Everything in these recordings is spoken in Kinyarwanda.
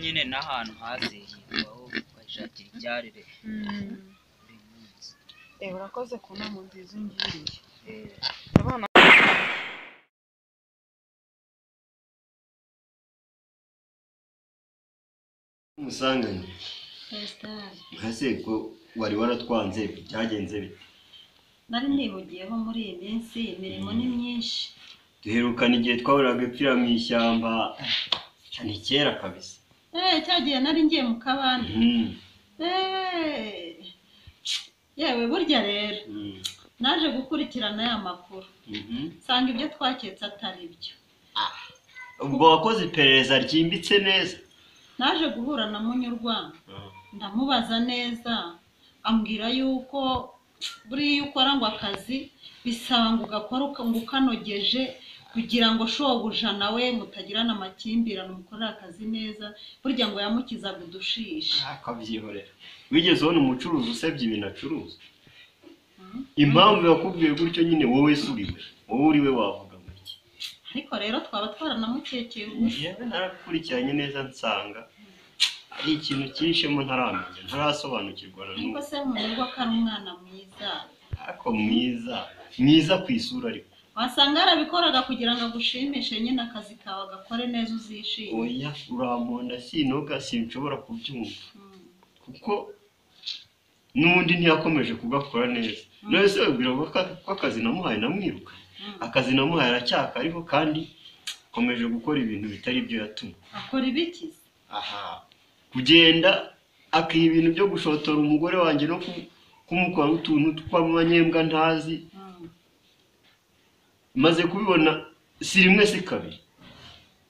nyine n'ahantu hazihirwaho ukashakira ibyarire buri munsi. Urakoze ku nama nziza ungiriye. Musanganye ntase ko wari waratwanze byagenze bite? Nari nihugiyeho muri iyi minsi, imirimo ni myinshi. Duherukana igihe twahuraga epfira mu ishyamba cyane kera kabisa. Cyagiye nari ngiye mu kabande. Yewe burya rero naje gukurikirana aya makuru, nsanga ibyo twaketse atari byo. Ubwo wakoze iperereza ryimbitse neza? Naje guhura na Munyurwanda, ndamubaza neza, ambwira yuko buriya ukora ngo akazi bisaba ngo ugakora ngo ukanogeje kugira ngo shobuja nawe mutagirana amakimbirane, umukorera akazi neza, burya ngo yamukizaga udushishi. Akabyihorera. Wigeze ubona umucuruzi usebye ibintu acuruza? Impamvu yakubwiye gutyo nyine wowe suriwe, wowe uriwe wavuga ngo iki? Ariko rero twaba twaranamukekeye ubusa. Yewe narakurikiranye neza nsanga ari ikintu cyishemo ntaramenya, ntarasobanukirwa na n'uko se Munyurwa ko ari umwana mwiza. Ako mwiza ku isura ariko wasanga yarabikoraga kugira ngo agushimishe, nyine akazi kawe agakore neza uzishime. Oya uramonda sinoga sinshobora kubyumva, kuko n'undi ntiyakomeje kugakora neza. None se wibwira ko akazi namuhaye namwiruka? Akazi namuhaye aracyaka ariko kandi komeje gukora ibintu bitari byo yatumye. Akora ibiki? Kugenda akiha ibintu byo gushotora umugore wanjye no kumukora utuntu tw'amanyembwa ntazi. Maze kubibona si rimwe si kabiri.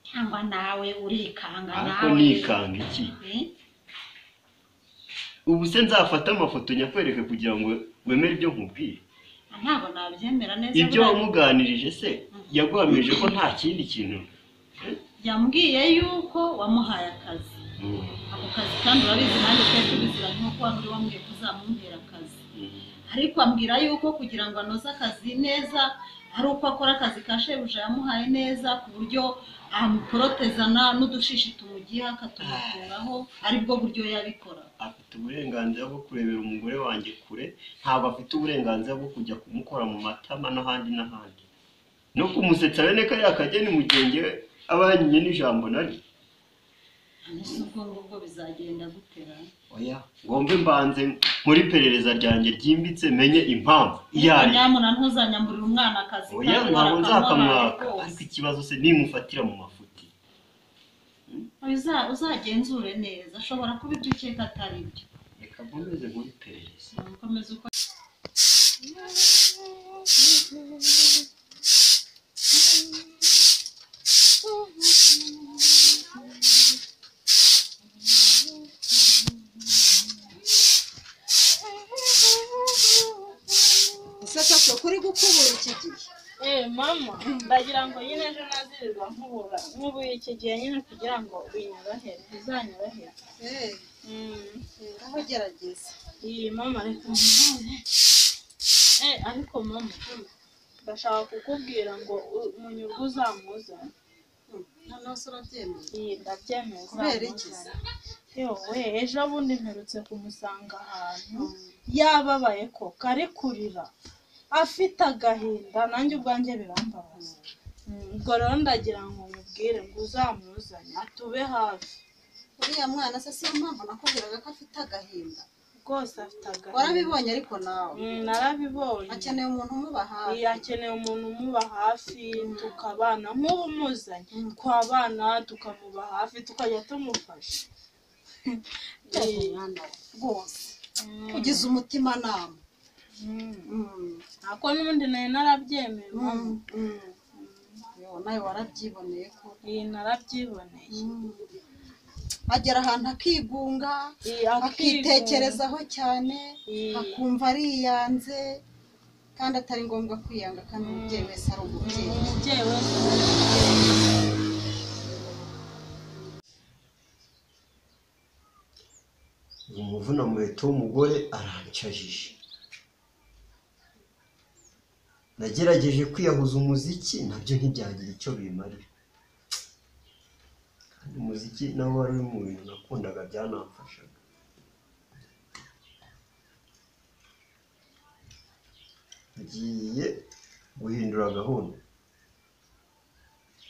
Cyangwa nawe urikanga nawe? Ariko nikanga iki? Ubu se nzafata amafoto nyakwereke kugira ngo wemere ibyo nkubwiye? Ntabwo nabyemera neza. Ibyo wamuganirije se yaguhamije ko nta kindi kintu? Yambwiye yuko wamuhaye akazi. Ako kazi kandi urabizi nanjye twari tubiziranye nk'uko wari wambwiye kuzamumbera akazi. Ariko ambwira yuko kugira ngo anoze akazi neza hari uko akora akazi ka shebuja yamuhaye neza, ku buryo amuporotezana n'udushishi tumugiha akatumuturaho, aribwo buryo yabikora. Afite uburenganzira bwo kurebera umugore wanjye kure, ntabwo afite uburenganzira bwo kujya kumukora mu matama n'ahandi n'ahandi, no kumusetsa bene kariya kageni mugenge abanyinye n'ijambo nari. Nese ubwo ngubwo bizagenda gutera? Oya ngombe mbanze muri perereza ryanjye ryimbitse menye impamvu iyari. Nyamuna ntuzanyamburira umwana akazi. Oya ntabwo nzakamwaka, ariko ikibazo se nimufatira mu mafuti. Uzagenzure neza, ashobora kuba ibyo ukeka atari byo. Reka nkomeze muri perereza. Komeza uko. Kuri gukubura iki gihe? Mama ndagira ngo nyine ejo nazirirwa nkubura nk'ubuye iki gihe nyine kugira ngo binyorohere, bizanyorohere. Aho gerageza. Mama reka none. Ariko mama ndashaka kukubwira ngo Munyurwa uzamuzana. Noneho se urabyemeye? Ndabyemeye. Kubera iki? Ejo bundi mperutse kumusanga ahantu yababaye ko kare kurira, afite agahinda, nanjye ubwanjye birambabaza. Ubwo rero ndagira ngo mubwire ngo uzamuzanye atube hafi. Uriya mwana se siyo mpamvu nakubwiraga ko afite agahinda? Rwose afite agahinda. Warabibonye ariko nawe? Narabibonye. Akeneye umuntu umuba hafi. Akeneye umuntu umuba hafi, tukabana nk'ubu muzanye, twabana tukamuba hafi, tukajya tumufasha. Rwose ugize umutima nama. Ako n'ubundi nayo narabyemeye. Nawe warabyiboneye ko? Narabyiboneye. Agera ahantu akigunga, akitekerezaho cyane, akumva ariyanze, kandi atari ngombwa kwiyanga, kandi umubyeyi wese ari umubyeyi. Umubyeyi wese umuvuna muheto w'umugore arancajije. Nagerageje kwiyahuza umuziki nabyo ntibyagira icyo bimarira. umuziki nawo wari uri mu bintu nakundaga byanamfashaga. Ngiye guhindura gahunda,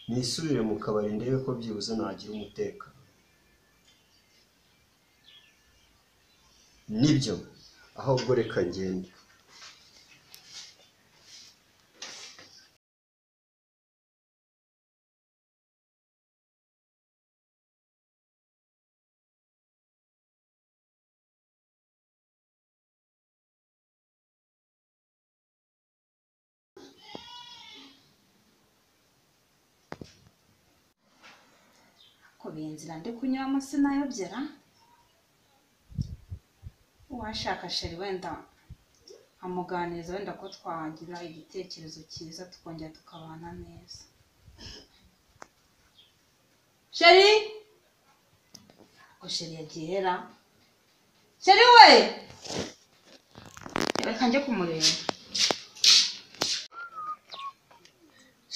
nisubire mu kabari ndebe ko byibuze nagira umutekano. Nibyo ahubwo reka ngende. Inzira ndi kunyuramo sinayobyera. Uwashaka sheri wenda amuganiriza wenda ko twagira igitekerezo cyiza tukongera tukabana neza. Sheri? Ko sheri yagihera? Sheri we! Reka njye kumureba.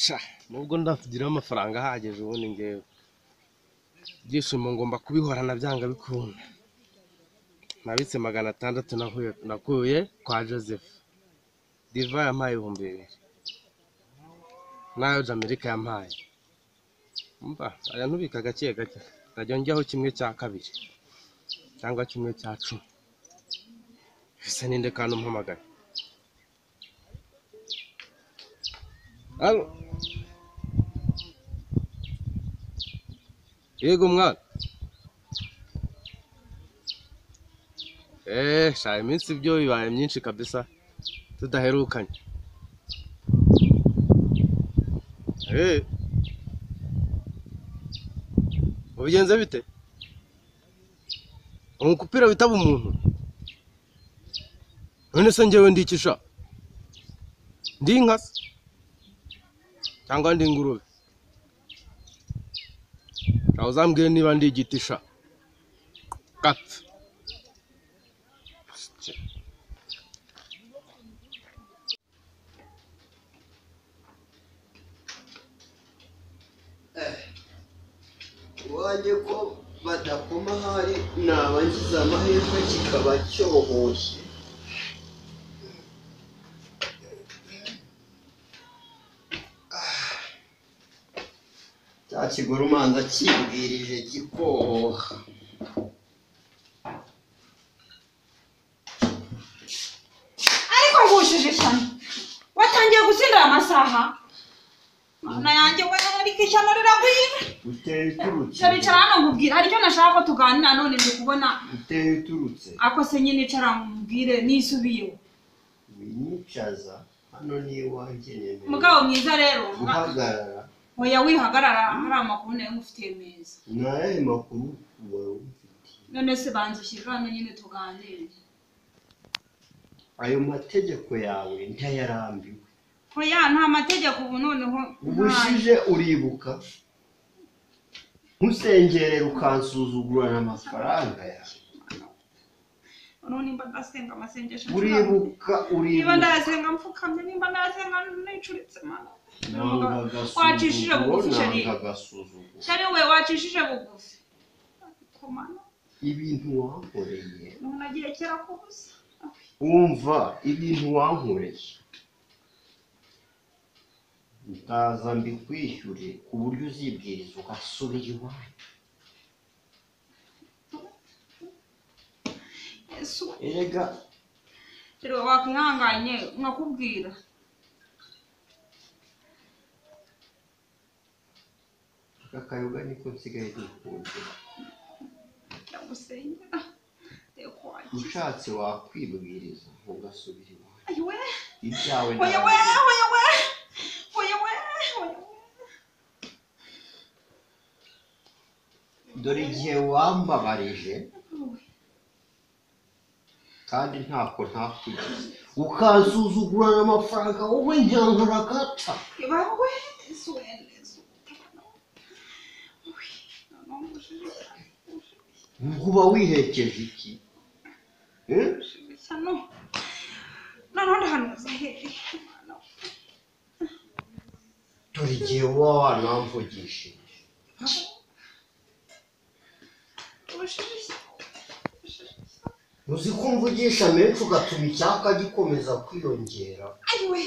Sha, nubwo ndatugira amafaranga ahagije ubundi ngewe. Byishimo ngomba kubihorana byanga bikunda. Nabitse 600 nakuye kwa Joseph. Diva yampaye 2000. Nayo Amerika yampaye. Umva, aya ntubika gake gake. Najya njyaho 1/2 cyangwa 1/10. Bisa ninde kandi umpamagaye. Allo. Yego mwana. Sha iminsi byo bibaye myinshi kabisa tudaherukanye. Ubigenze bite? Umukupira witaba umuntu. None se ngewe ndikisha. Ndi inka cyangwa ndi ingurube? Uzambwire niba ndi igitisha. Kat. Waje ko badakoma hari nabangiza amahirwe kikaba cyohoshye. Kigura umanza kibwirije gikoha. Ariko ngushije cyane. Watangiye gutsindira amasaha. Mana yanjye we ariko ishyano riragwira. Uteye uturutse. Sharicara hano ngubwira hari icyo nashaka ko tuganira none ndi kubona. Uteye uturutse. Ako se nyine icara ngubwire nisubiyeho. Winyicaza hano ni iwanjye nyene. Mugabo mwiza rero. Uhagarara. Oya wihagarara hari amakuru nayo ngufitiye meza. Naye makuru wawe ufite. None se banze ushyira hano nyine tuganire. Ayo mategeko yawe ntayarambiwe. Oya nta mategeko ubu noneho. Ubushije uribuka. Ntusengerera ukansuzugurana amafaranga yawe. None nimba ndasenga amasengesho. Uribuka. Niba ndasenga mfukamye nimba ndasenga nicuritse mana. Wacishije bugufi shari. Shari we wacishije bugufi. Komana. Ibintu wankoreye. None agiye kera kubusa. Umva ibintu wankoreye. Ndaza mbikwishyure ku buryo uzibwiriza ugasubira iwawe. Yesu. Erega. Shari we wakwihanganye nkakubwira. Akayoga niko nsigaye dukunda. Ndagusengera. Ushatse wakwibwiriza ugasubira iwawe. Ayiwe. Ibyawe. Oya we. Dore igihe wambabarije kandi ntako ntakugize ukansuzugurana amafaranga wowe nyankora gata. Ibawe Nguba wihekeje iki? Dore igihe wanamvugishije uzi ko mvugisha menshi ugatuma icyaka gikomeza kwiyongera. ayiwe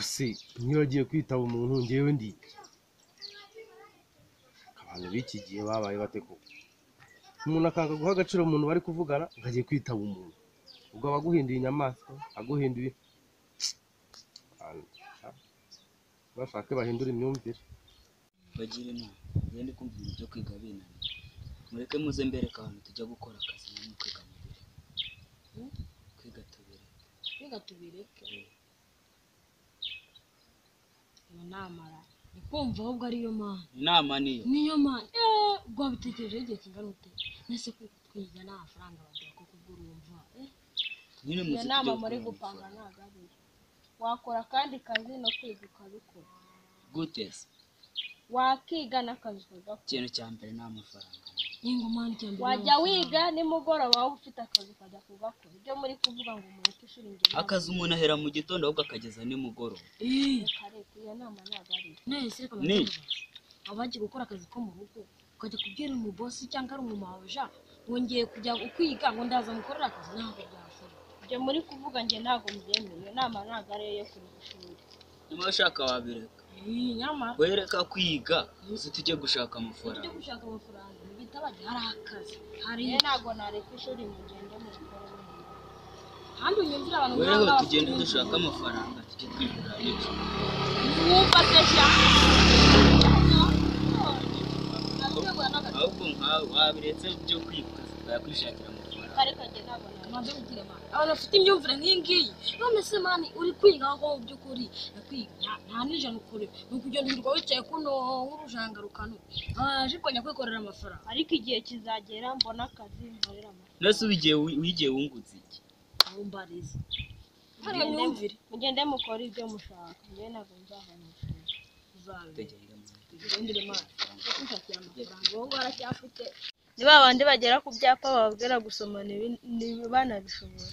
Ese niyo agiye kwitaba umuntu ngewe ndi abantu b'iki gihe babaye bate koko umuntu akanga guha agaciro umuntu bari kuvugana ngo agiye kwitaba umuntu ubwo aba aguhinduye inyamaswa aguhinduye bashake bahindura imyumvire bagira inama ngende kumva ibintu byo kwiga binaniye mureke muze mbereka ahantu tujya gukora akazi namwe kwiga mubire kwiga tubireke iyo namara ni kumva ahubwo ariyo mana inama niyo mana ubwo wabitekereje igihe kingana ute nese kwiga nta mafaranga baduha ko kubw'urumva nyine iyo nama muri gupanga ntabwo ari wakora kandi kazi no kwiga ukabikora gute wakiga n'akazi kagakora ikintu cya mbere ni amafaranga wajya wiga nimugoroba waba ufite akazi ukajya kugakora ibyo muri kuvuga ngo mureke ishuri ingendo akazi umuntu ahera mu gitondo ahubwo akageza nimugoroba iyo nama ntabwo ari nese kameze abagiye gukora akazi ko mu rugo ukajya kubwira umubosi cyangwa ari umumabuja ngo ngiye kujya kwiga ngo ndaza mukorera akazi ntabwo byashoboka ibyo muri kuvuga njye ntabwo mbyemeye iyo nama ntabwo ari yo kuri ishuri niba ushaka wabireka nyamara wereka kwiga uzi tujye gushaka amafaranga tujye gushaka amafaranga bita bajya hari akazi hari ntabwo nareka ishuri mugende mu gukora kandi unyumvira abantu wewe tugende dushaka amafaranga tujye twigura n'ibyo wumva se cyane ahubwo nkawe wabiretse byo kwiga bayakwishakira amafaranga ariko njye ntabwo abantu bafite imyumvire nk'iyi ngiyi none se mani uri kwiga aho mu by'ukuri kwiga nta n'ijana ukuri ni ukugenda urwa wicaye kuno nk'urujanga rukano aje kongera kwikorera amafaranga ariko igihe kizagera mbona akazi nkorera amafaranga nese wigiye wungutse iki umbarize mugende mukora ibyo mushaka njye ntabwo nzahana tugendere mani kushakira amafaranga uwo ngo aracyafite ni ba bandi bagera ku byapa bababwira gusoma banabishobora